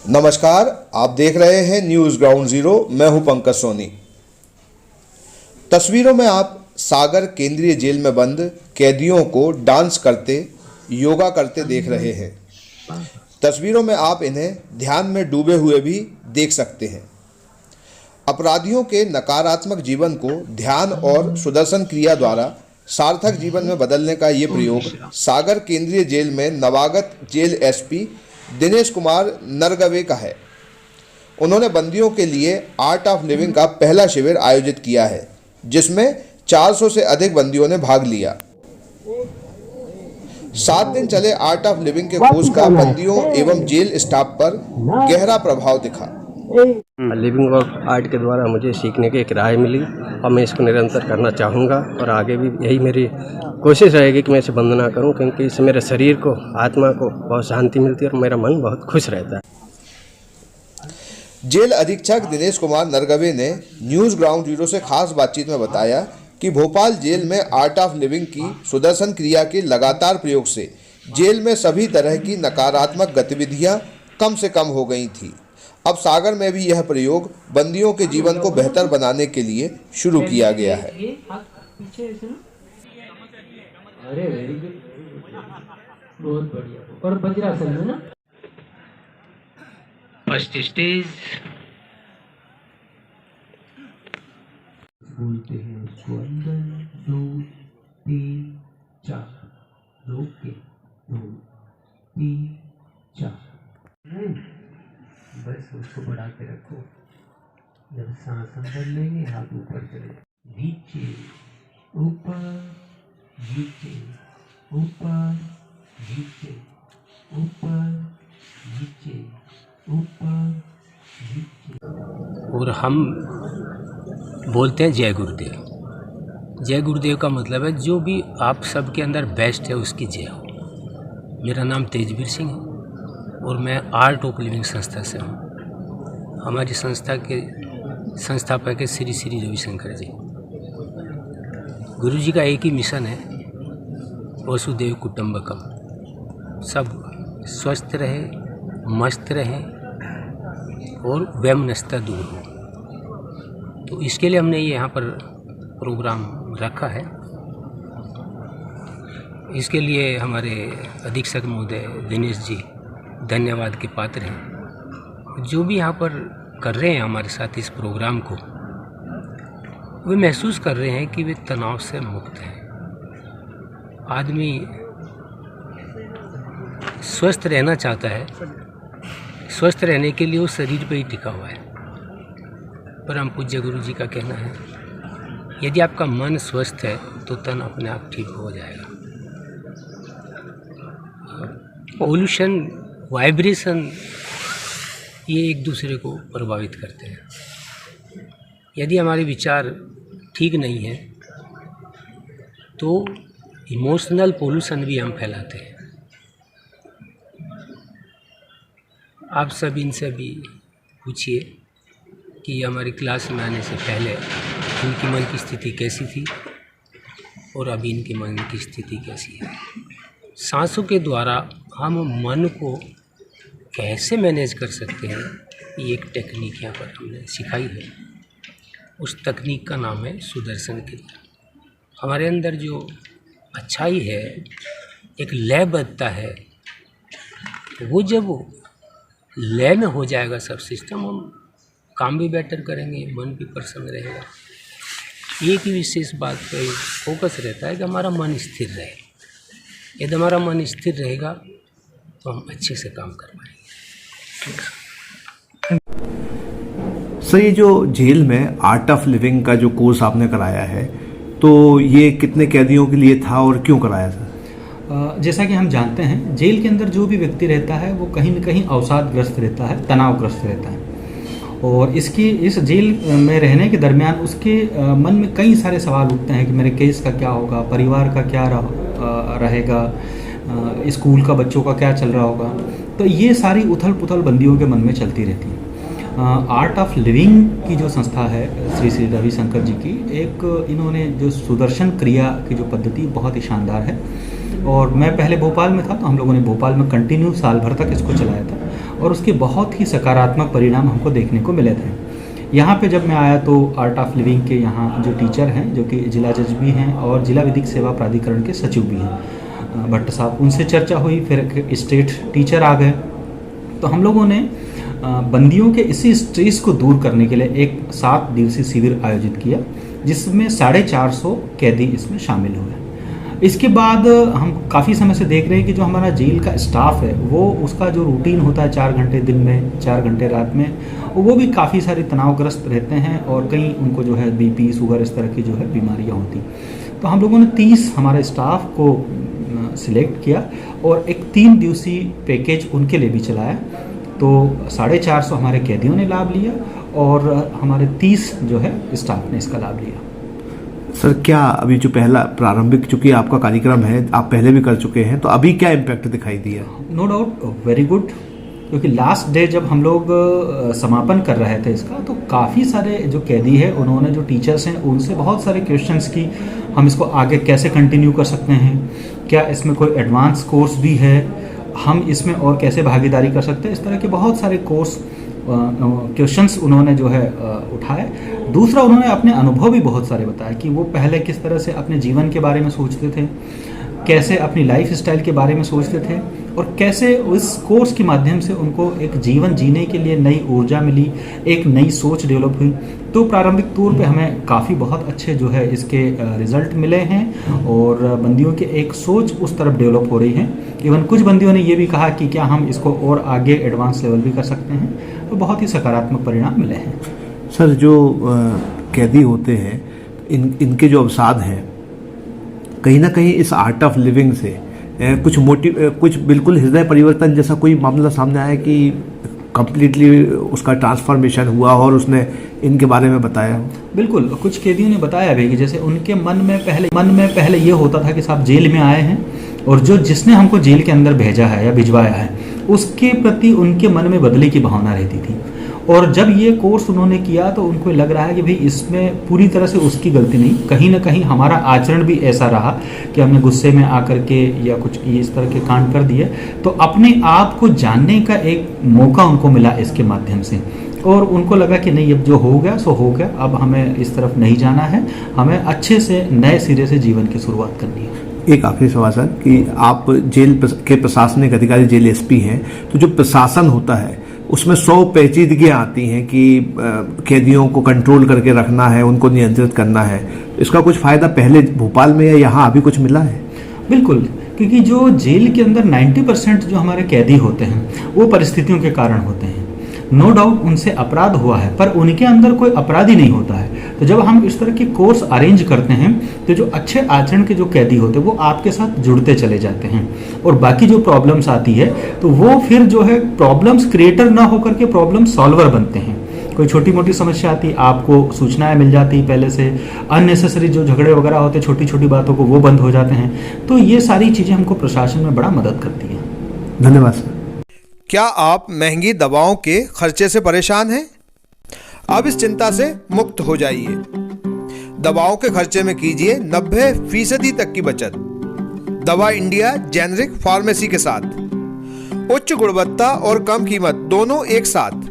नमस्कार, आप देख रहे हैं न्यूज़ ग्राउंड ज़ीरो। मैं हूं पंकज सोनी। तस्वीरों में आप सागर केंद्रीय जेल में बंद कैदियों को डांस करते, योगा करते देख रहे हैं। तस्वीरों में आप इन्हें ध्यान में डूबे हुए भी देख सकते हैं। अपराधियों के नकारात्मक जीवन को ध्यान और सुदर्शन क्रिया द्वारा सार्थक जीवन में बदलने का ये प्रयोग सागर केंद्रीय जेल में नवागत जेल एसपी दिनेश कुमार नरगवे का है। उन्होंने बंदियों के लिए आर्ट ऑफ लिविंग का पहला शिविर आयोजित किया है, जिसमें 400 से अधिक बंदियों ने भाग लिया। 7 दिन चले आर्ट ऑफ लिविंग के कोर्स का बंदियों एवं जेल स्टाफ पर गहरा प्रभाव दिखा। लिविंग और आर्ट के द्वारा मुझे सीखने की एक राय मिली और मैं इसको निरंतर करना चाहूँगा और आगे भी यही मेरी कोशिश रहेगी कि मैं इसे बंद ना करूँ, क्योंकि इससे मेरे शरीर को, आत्मा को बहुत शांति मिलती है और मेरा मन बहुत खुश रहता है। जेल अधीक्षक दिनेश कुमार नरगवे ने न्यूज़ ग्राउंड ज़ीरो से खास बातचीत में बताया कि भोपाल जेल में आर्ट ऑफ लिविंग की सुदर्शन क्रिया के लगातार प्रयोग से जेल में सभी तरह की नकारात्मक गतिविधियां कम से कम हो गई थी। अब सागर में भी यह प्रयोग बंदियों के जीवन को बेहतर बनाने के लिए शुरू किया गया है। अरे वेरी गुड, बहुत बढ़िया। और वज्रासन में ना फर्स्ट स्टेज बोलते हैं उसको, अंदर 2 3 4, रोक के 2 3 4, बस उसको बढ़ा के रखो। जब सांस अंदर लेंगे हाथ ऊपर चले, नीचे ऊपर नीचे ऊपर नीचे ऊपर नीचे ऊपर नीचे। और हम बोलते हैं जय गुरुदेव। जय गुरुदेव का मतलब है जो भी आप सबके अंदर बेस्ट है उसकी जय हो। मेरा नाम तेजवीर सिंह है और मैं आर्ट ऑफ लिविंग संस्था से हूँ। हमारी संस्था के संस्थापक है श्री श्री रविशंकर जी। गुरु जी का एक ही मिशन है, वसुदेव कुटुंबकम। सब स्वस्थ रहे, मस्त रहे और वैमनस्यता दूर हो। तो इसके लिए हमने ये यहाँ पर प्रोग्राम रखा है। इसके लिए हमारे अधीक्षक महोदय दिनेश जी धन्यवाद के पात्र हैं। जो भी यहाँ पर कर रहे हैं हमारे साथ इस प्रोग्राम को, वे महसूस कर रहे हैं कि वे तनाव से मुक्त हैं। आदमी स्वस्थ रहना चाहता है, स्वस्थ रहने के लिए वो शरीर पे ही टिका हुआ है। परम पूज्य गुरु जी का कहना है, यदि आपका मन स्वस्थ है तो तन अपने आप ठीक हो जाएगा। पोल्यूशन, वाइब्रेशन, ये एक दूसरे को प्रभावित करते हैं। यदि हमारे विचार ठीक नहीं है तो इमोशनल पोल्यूशन भी हम फैलाते हैं। आप सब इनसे भी पूछिए कि हमारी क्लास में आने से पहले इनकी मन की स्थिति कैसी थी और अभी इनके मन की स्थिति कैसी है। सांसों के द्वारा हम मन को कैसे मैनेज कर सकते हैं, ये एक टेक्निक यहाँ पर हमने सिखाई है। उस तकनीक का नाम है सुदर्शन क्रिया। हमारे अंदर जो अच्छाई है, एक लयबद्धता है, वो जब लय में हो जाएगा सब सिस्टम, हम काम भी बेटर करेंगे, मन भी प्रसन्न रहेगा। एक ही विशेष बात पर फोकस रहता है कि हमारा मन स्थिर रहे। यदि हमारा मन स्थिर रहेगा तो हम अच्छे से काम कर पाएंगे। सर, ये जो जेल में आर्ट ऑफ लिविंग का जो कोर्स आपने कराया है, तो ये कितने कैदियों के लिए था और क्यों कराया था? जैसा कि हम जानते हैं, जेल के अंदर जो भी व्यक्ति रहता है वो कहीं न कहीं अवसादग्रस्त रहता है, तनावग्रस्त रहता है। और इस जेल में रहने के दरमियान उसके मन में कई सारे सवाल उठते हैं कि मेरे केस का क्या होगा, परिवार का क्या रहेगा, स्कूल का बच्चों का क्या चल रहा होगा। तो ये सारी उथल पुथल बंदियों के मन में चलती रहती है। आर्ट ऑफ लिविंग की जो संस्था है श्री श्री रविशंकर जी की, एक इन्होंने जो सुदर्शन क्रिया की जो पद्धति बहुत ही शानदार है। और मैं पहले भोपाल में था, तो हम लोगों ने भोपाल में कंटिन्यू साल भर तक इसको चलाया था। और उसके बहुत ही सकारात्मक परिणाम हमको देखने को मिले थे। यहाँ पे जब मैं आया तो आर्ट ऑफ लिविंग के यहाँ जो टीचर हैं, जो कि जिला जज भी हैं और जिला विधिक सेवा प्राधिकरण के सचिव भी हैं, भट्ट साहब, उनसे चर्चा हुई। फिर एक स्टेट टीचर आ गए। तो हम लोगों ने बंदियों के इसी स्ट्रेस को दूर करने के लिए एक 7 दिवसीय शिविर आयोजित किया, जिसमें 450 कैदी इसमें शामिल हुए। इसके बाद हम काफ़ी समय से देख रहे हैं कि जो हमारा जेल का स्टाफ है, वो उसका जो रूटीन होता है 4 घंटे दिन में, 4 घंटे रात में, वो भी काफ़ी सारे तनावग्रस्त रहते हैं और कई उनको जो है बीपी, शुगर, इस तरह की जो है बीमारियां होती। तो हम लोगों ने 30 हमारे स्टाफ को सिलेक्ट किया और एक 3 दिवसीय पैकेज उनके लिए भी चलाया। तो 450 हमारे कैदियों ने लाभ लिया और हमारे 30 जो है स्टाफ ने इसका लाभ लिया। सर, क्या अभी जो पहला प्रारंभिक चूंकि आपका कार्यक्रम है, आप पहले भी कर चुके हैं, तो अभी क्या इम्पैक्ट दिखाई दिया? नो डाउट वेरी गुड, क्योंकि लास्ट डे जब हम लोग समापन कर रहे थे इसका, तो काफ़ी सारे जो कैदी है उन्होंने, जो टीचर्स हैं, उनसे बहुत सारे क्वेश्चंस की हम इसको आगे कैसे कंटिन्यू कर सकते हैं, क्या इसमें कोई एडवांस कोर्स भी है, हम इसमें और कैसे भागीदारी कर सकते हैं, इस तरह के बहुत सारे कोर्स क्वेश्चंस उन्होंने जो है उठाए। दूसरा, उन्होंने अपने अनुभव भी बहुत सारे बताए कि वो पहले किस तरह से अपने जीवन के बारे में सोचते थे, कैसे अपनी लाइफ स्टाइल के बारे में सोचते थे और कैसे उस कोर्स के माध्यम से उनको एक जीवन जीने के लिए नई ऊर्जा मिली, एक नई सोच डेवलप हुई। तो प्रारंभिक तौर पे हमें काफ़ी बहुत अच्छे जो है इसके रिजल्ट मिले हैं और बंदियों की एक सोच उस तरफ डेवलप हो रही है। इवन कुछ बंदियों ने ये भी कहा कि क्या हम इसको और आगे एडवांस लेवल भी कर सकते हैं, तो बहुत ही सकारात्मक परिणाम मिले हैं। सर, जो कैदी होते हैं, इनके जो अवसाद हैं, कहीं ना कहीं इस आर्ट ऑफ लिविंग से कुछ बिल्कुल हृदय परिवर्तन जैसा कोई मामला सामने आया कि कम्प्लीटली उसका ट्रांसफॉर्मेशन हुआ और उसने इनके बारे में बताया? बिल्कुल, कुछ कैदियों ने बताया भी कि जैसे उनके मन में पहले ये होता था कि साहब जेल में आए हैं और जिसने हमको जेल के अंदर भेजा है या भिजवाया है, उसके प्रति उनके मन में बदले की भावना रहती थी। और जब ये कोर्स उन्होंने किया तो उनको लग रहा है कि भाई इसमें पूरी तरह से उसकी गलती नहीं, कहीं ना कहीं हमारा आचरण भी ऐसा रहा कि हमने गुस्से में आकर के या कुछ इस तरह के कांड कर दिए। तो अपने आप को जानने का एक मौका उनको मिला इसके माध्यम से और उनको लगा कि नहीं, अब जो हो गया सो हो गया, अब हमें इस तरफ नहीं जाना है, हमें अच्छे से नए सिरे से जीवन की शुरुआत करनी है। एक आखिरी सवाल सर, कि आप जेल के प्रशासनिक अधिकारी, जेल एसपी हैं, तो जो प्रशासन होता है उसमें 100 पेचीदगियाँ आती हैं कि कैदियों को कंट्रोल करके रखना है, उनको नियंत्रित करना है। इसका कुछ फ़ायदा पहले भोपाल में या यहाँ अभी कुछ मिला है? बिल्कुल, क्योंकि जो जेल के अंदर 90% जो हमारे कैदी होते हैं वो परिस्थितियों के कारण होते हैं। नो डाउट उनसे अपराध हुआ है, पर उनके अंदर कोई अपराधी नहीं होता है। तो जब हम इस तरह के कोर्स अरेंज करते हैं तो जो अच्छे आचरण के जो कैदी होते हैं वो आपके साथ जुड़ते चले जाते हैं और बाकी जो प्रॉब्लम्स आती है तो वो फिर जो है प्रॉब्लम्स क्रिएटर ना होकर के प्रॉब्लम सॉल्वर बनते हैं। कोई छोटी मोटी समस्या आती, आपको सूचनाएं मिल जाती पहले से, अननेसेसरी जो झगड़े वगैरह होते छोटी छोटी बातों को, वो बंद हो जाते हैं। तो ये सारी चीज़ें हमको प्रशासन में बड़ा मदद करती हैं। धन्यवाद सर। क्या आप महंगी दवाओं के खर्चे से परेशान हैं? अब इस चिंता से मुक्त हो जाइए। दवाओं के खर्चे में कीजिए 90% तक की बचत। दवा इंडिया जेनेरिक फार्मेसी के साथ उच्च गुणवत्ता और कम कीमत दोनों एक साथ।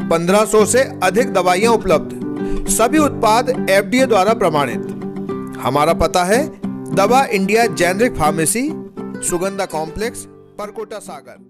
1500 से अधिक दवाइयां उपलब्ध, सभी उत्पाद FDA द्वारा प्रमाणित। हमारा पता है Dava India generic pharmacy, Sugandha complex, Parkota सागर।